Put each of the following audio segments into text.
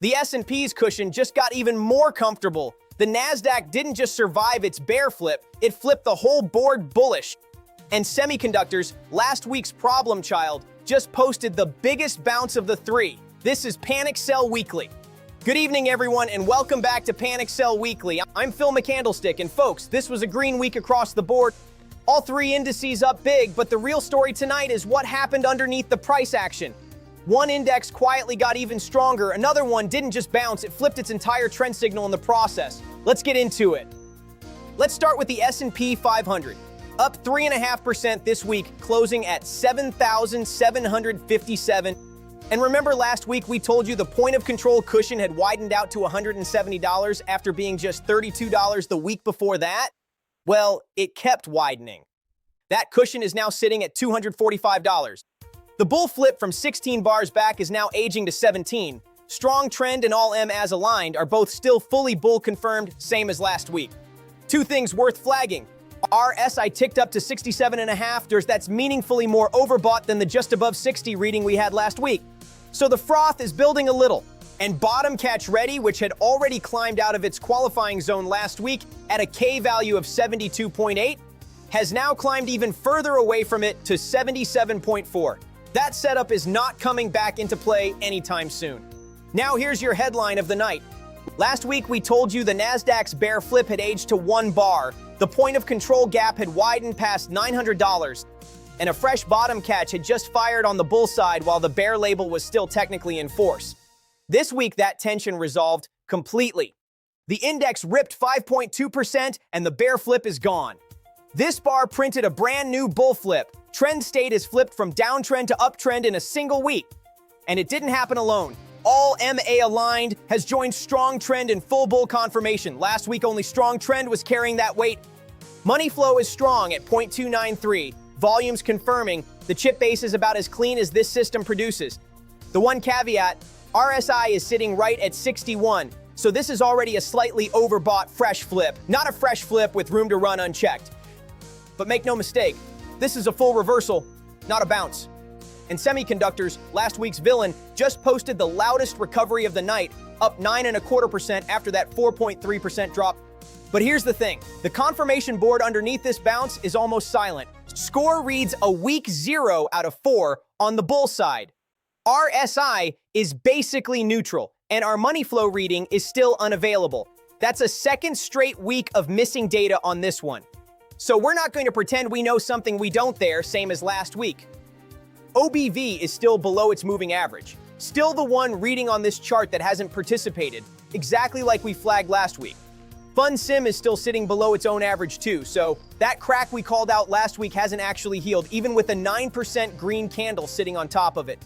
The S&P's cushion just got even more comfortable. The Nasdaq didn't just survive its bear flip, it flipped the whole board bullish. And Semiconductors, last week's problem child, just posted the biggest bounce of the three. This is Panic Sell Weekly. Good evening, everyone, and welcome back to Panic Sell Weekly. I'm Phil McCandlestick, and folks, this was a green week across the board. All three indices up big, but the real story tonight is what happened underneath the price action. One index quietly got even stronger, another one didn't just bounce, it flipped its entire trend signal in the process. Let's get into it. Let's start with the S&P 500. Up 3.5% this week, closing at 7,757. And remember last week we told you the point of control cushion had widened out to $170 after being just $32 the week before that? Well, it kept widening. That cushion is now sitting at $245. The bull flip from 16 bars back is now aging to 17. Strong trend and all M as aligned are both still fully bull confirmed, same as last week. Two things worth flagging. RSI ticked up to 67.5. That's meaningfully more overbought than the just above 60 reading we had last week. So the froth is building a little. And bottom catch ready, which had already climbed out of its qualifying zone last week at a K value of 72.8, has now climbed even further away from it to 77.4. That setup is not coming back into play anytime soon. Now here's your headline of the night. Last week we told you the Nasdaq's bear flip had aged to 1 bar, the point of control gap had widened past $900, and a fresh bottom catch had just fired on the bull side while the bear label was still technically in force. This week that tension resolved completely. The index ripped 5.2% and the bear flip is gone. This bar printed a brand new bull flip. Trend state is flipped from downtrend to uptrend in a single week. And it didn't happen alone. All MA aligned has joined strong trend in full bull confirmation. Last week only strong trend was carrying that weight. Money flow is strong at 0.293. Volumes confirming the chip base is about as clean as this system produces. The one caveat, RSI is sitting right at 61. So this is already a slightly overbought fresh flip, not a fresh flip with room to run unchecked. But make no mistake, this is a full reversal, not a bounce. And Semiconductors, last week's villain, just posted the loudest recovery of the night, up 9.25% after that 4.3% drop. But here's the thing, the confirmation board underneath this bounce is almost silent. Score reads a weak 0 out of 4 on the bull side. RSI is basically neutral, and our money flow reading is still unavailable. That's a second straight week of missing data on this one. So we're not going to pretend we know something we don't there, same as last week. OBV is still below its moving average. Still the one reading on this chart that hasn't participated, exactly like we flagged last week. FunSim is still sitting below its own average too, so that crack we called out last week hasn't actually healed, even with a 9% green candle sitting on top of it.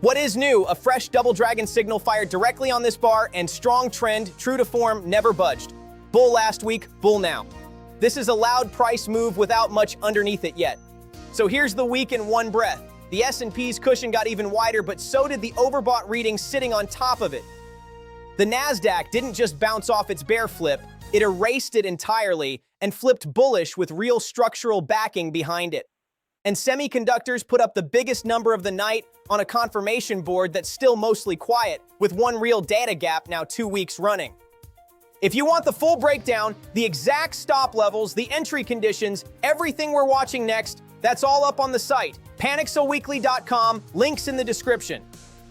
What is new? A fresh double dragon signal fired directly on this bar, and strong trend, true to form, never budged. Bull last week, bull now. This is a loud price move without much underneath it yet. So here's the week in one breath. The S&P's cushion got even wider, but so did the overbought reading sitting on top of it. The Nasdaq didn't just bounce off its bear flip, it erased it entirely and flipped bullish with real structural backing behind it. And Semiconductors put up the biggest number of the night on a confirmation board that's still mostly quiet, with one real data gap now 2 weeks running. If you want the full breakdown, the exact stop levels, the entry conditions, everything we're watching next, that's all up on the site, panicsellweekly.com, links in the description.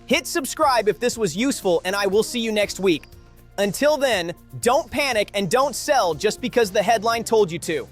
Hit subscribe if this was useful, and I will see you next week. Until then, don't panic and don't sell just because the headline told you to.